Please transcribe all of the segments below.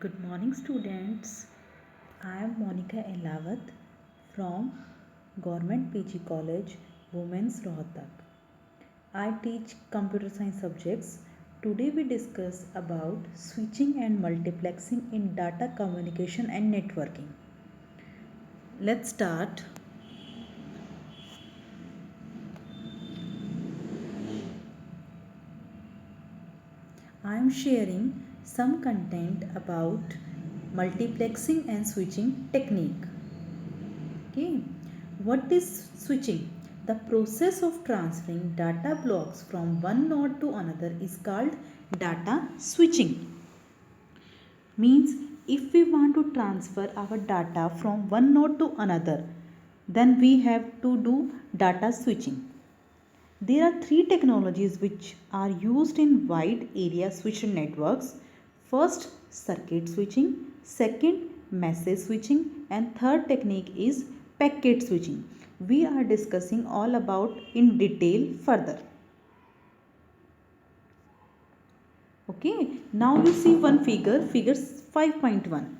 Good morning, students. I am Monica Elawat from Government PG College, Women's Rohtak. I teach computer science subjects. Today we discuss about switching and multiplexing in data communication and networking. Let's start. I am sharing some content about multiplexing and switching technique. Okay, what is switching? The process of transferring data blocks from one node to another is called data switching. Means if we want to transfer our data from one node to another, then we have to do data switching. There are three technologies which are used in wide area switched networks. First, circuit switching, second, message switching, and third technique is packet switching. We are discussing all about in detail further. Okay, now you see one figure 5.1.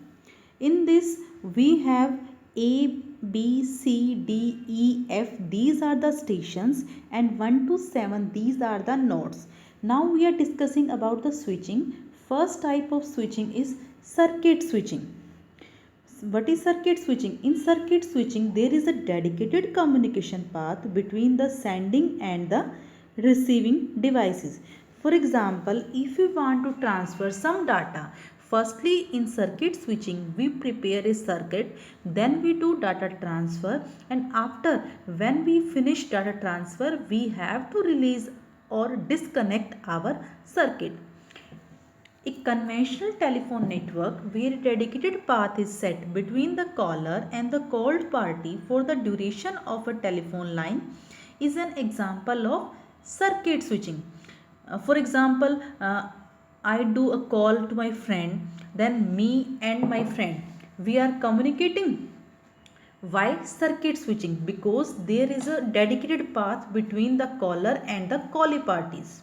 In this we have A, B, C, D, E, F. These are the stations and 1 to 7 these are the nodes. Now we are discussing about the switching. First type of switching is circuit switching. What is circuit switching? In circuit switching there is a dedicated communication path between the sending and the receiving devices. For example, if we want to transfer some data, firstly in circuit switching we prepare a circuit, then we do data transfer, and after when we finish data transfer we have to release or disconnect our circuit. A conventional telephone network where a dedicated path is set between the caller and the called party for the duration of a telephone line is an example of circuit switching. For example, I do a call to my friend, then me and my friend, we are communicating. Why circuit switching? Because there is a dedicated path between the caller and the callee parties.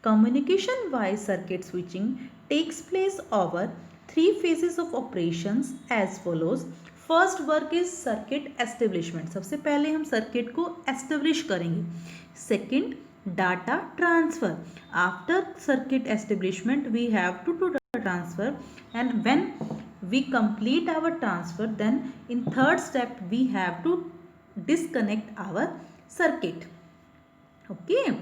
Communication via circuit switching takes place over three phases of operations as follows. First work is circuit establishment. सबसे पहले हम circuit को establish करेंगे. Second, data transfer. After circuit establishment we have to do data transfer, and when we complete our transfer, then in third step we have to disconnect our circuit. Okay,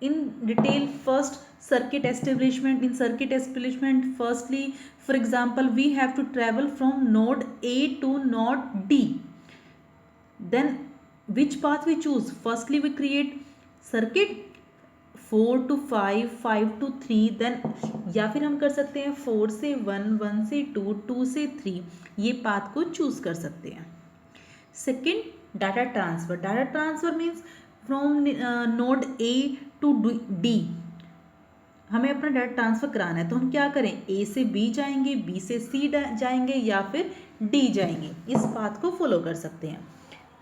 in detail, first circuit establishment. In circuit establishment, firstly, for example, we have to travel from node A to node D. Then which path we choose? Firstly we create circuit 4 to 5, 5 to 3, then या फिर हम कर सकते हैं 4 से 1, 1 से 2, 2 से 3. ये पाथ को चूज कर सकते हैं. Second, data transfer. Data transfer means from node A to D. हमें अपना डाटा ट्रांसफर कराना है तो हम क्या करें? ए से बी जाएंगे, बी से सी जाएंगे या फिर डी जाएंगे. इस पाथ को फॉलो कर सकते हैं.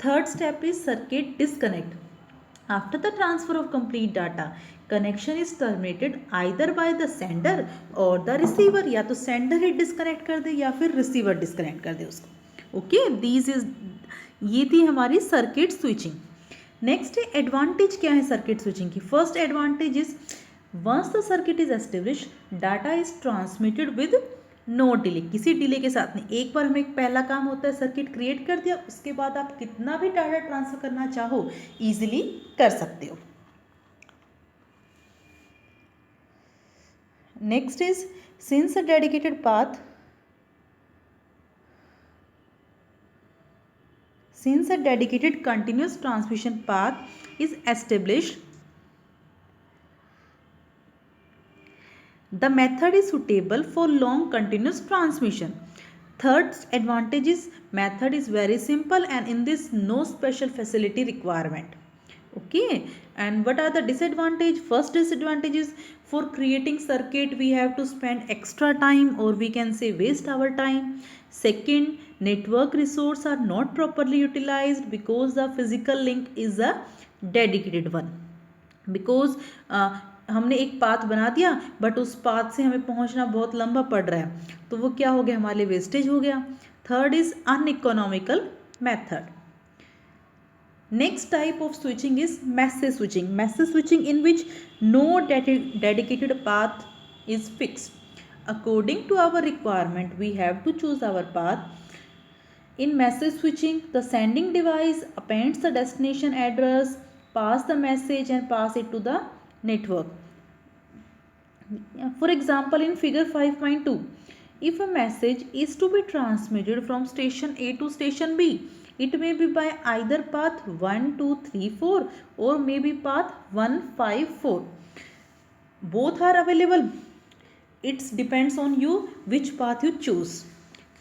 Third step is circuit disconnect. After the transfer of complete data, connection is terminated either by the sender or the receiver. या तो sender ही disconnect कर दे या फिर receiver disconnect कर दे उसको. Okay, ये थी हमारी circuit switching. Next advantage क्या है circuit switching की? First advantage is once the circuit is established, data is transmitted with no delay. किसी डिले के साथ नहीं. एक बार हमें पहला काम होता है सर्किट क्रिएट कर दिया, उसके बाद आप कितना भी डाटा ट्रांसफर करना चाहो इजीली कर सकते हो. Next is since a dedicated path. Since a dedicated continuous transmission path is established, the method is suitable for long continuous transmission. Third advantage is method is very simple and in this no special facility requirement. Okay, and what are the disadvantage? First disadvantage is for creating circuit we have to spend extra time, or we can say waste our time. Second, network resource are not properly utilized because the physical link is a dedicated one. Because हमने एक path बना दिया but उस path से हमें पहुंचना बहुत लंबा पड़ रहा है, तो वो क्या हो गया, हमारे लिए वेस्टेज हो गया. Third is uneconomical method. Next type of switching is message switching. Message switching in which no dedicated path is fixed. According to our requirement, we have to choose our path. In message switching, the sending device appends the destination address, pass the message and pass it to the network. For example, in figure 5.2, if a message is to be transmitted from station A to station B, it may be by either path 1, 2, 3, 4 or maybe path 1, 5, 4. Both are available. It depends on you which path you choose.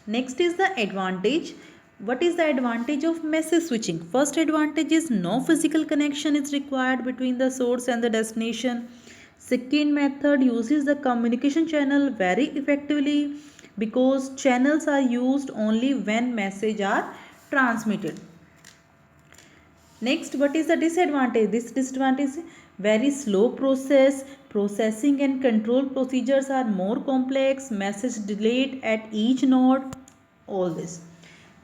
Next is the advantage. What is the advantage of message switching? First advantage is no physical connection is required between the source and the destination. Second method uses the communication channel very effectively because channels are used only when messages are transmitted. Next, what is the disadvantage? This disadvantage is very slow process. Processing and control procedures are more complex. Message delayed at each node. All this.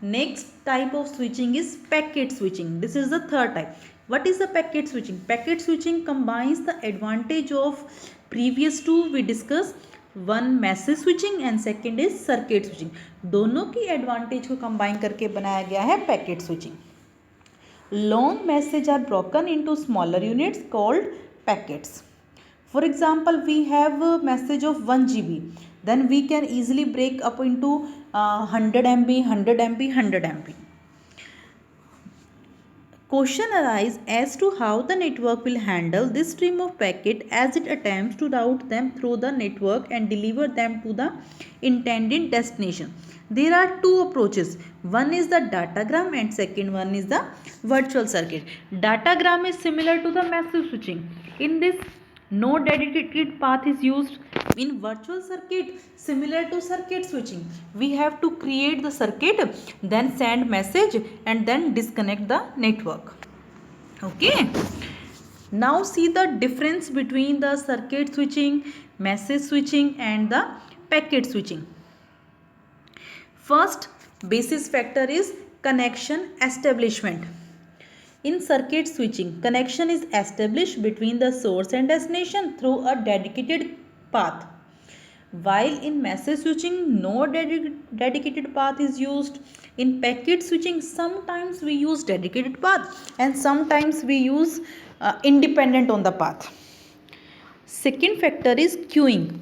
Next type of switching is packet switching. This is the third type. What is the packet switching? Packet switching combines the advantage of previous two we discussed. One message switching and second is circuit switching. दोनों की advantage को combine करके बनाया गया है packet switching. Long messages are broken into smaller units called packets. For example, we have a message of 1 GB. Then we can easily break up into 100 MB, 100 MB, 100 MB. Question arises as to how the network will handle this stream of packet as it attempts to route them through the network and deliver them to the intended destination. There are two approaches. One is the datagram and second one is the virtual circuit. Datagram is similar to the message switching. In this, no dedicated path is used. In virtual circuit, similar to circuit switching, we have to create the circuit, then send message and then disconnect the network. Okay. Now see the difference between the circuit switching, message switching and the packet switching. First basis factor is connection establishment. In circuit switching, connection is established between the source and destination through a dedicated path. While in message switching, no dedicated path is used. In packet switching, sometimes we use dedicated path and sometimes we use independent on the path. Second factor is queuing.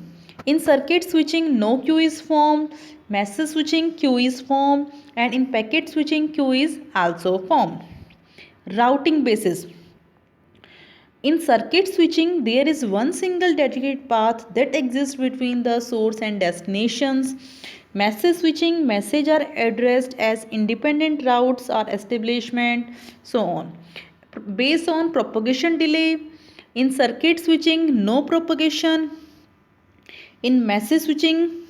In circuit switching, no queue is formed. Message switching, queue is formed, and in packet switching, queue is also formed. Routing basis. In circuit switching, there is one single dedicated path that exists between the source and destinations. Message switching, messages are addressed as independent routes or establishment, so on. Based on propagation delay, in circuit switching, no propagation. In message switching,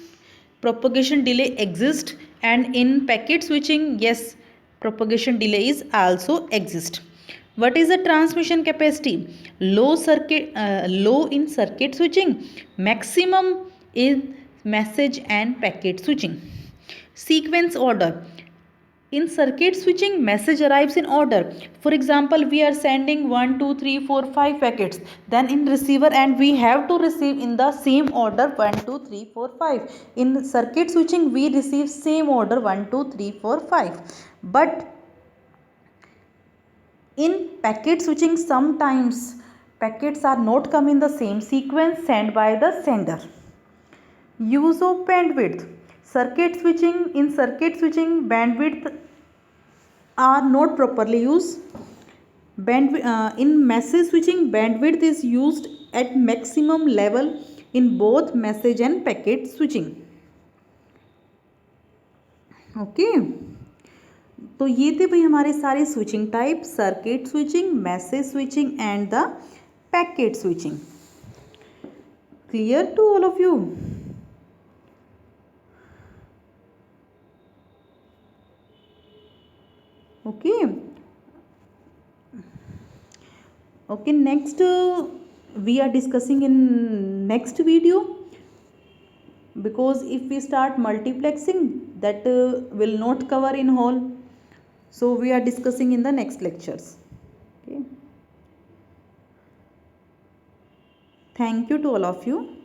propagation delay exists, and in packet switching, yes, propagation delay is also exist. What is the transmission capacity? Low in circuit switching, maximum in message and packet switching. Sequence order. In circuit switching, message arrives in order. For example, we are sending 1, 2, 3, 4, 5 packets. Then in receiver and we have to receive in the same order 1, 2, 3, 4, 5. In circuit switching, we receive same order 1, 2, 3, 4, 5. But in packet switching, sometimes packets are not come in the same sequence sent by the sender. Use of bandwidth. In circuit switching, bandwidth are not properly used. In message switching, bandwidth is used at maximum level in both message and packet switching. Okay तो ये थे भाई हमारे सारे switching type, circuit switching, message switching and the packet switching. Clear to all of you? okay next we are discussing in next video, because if we start multiplexing, that will not cover in whole, so we are discussing in the next lectures. Okay, thank you to all of you.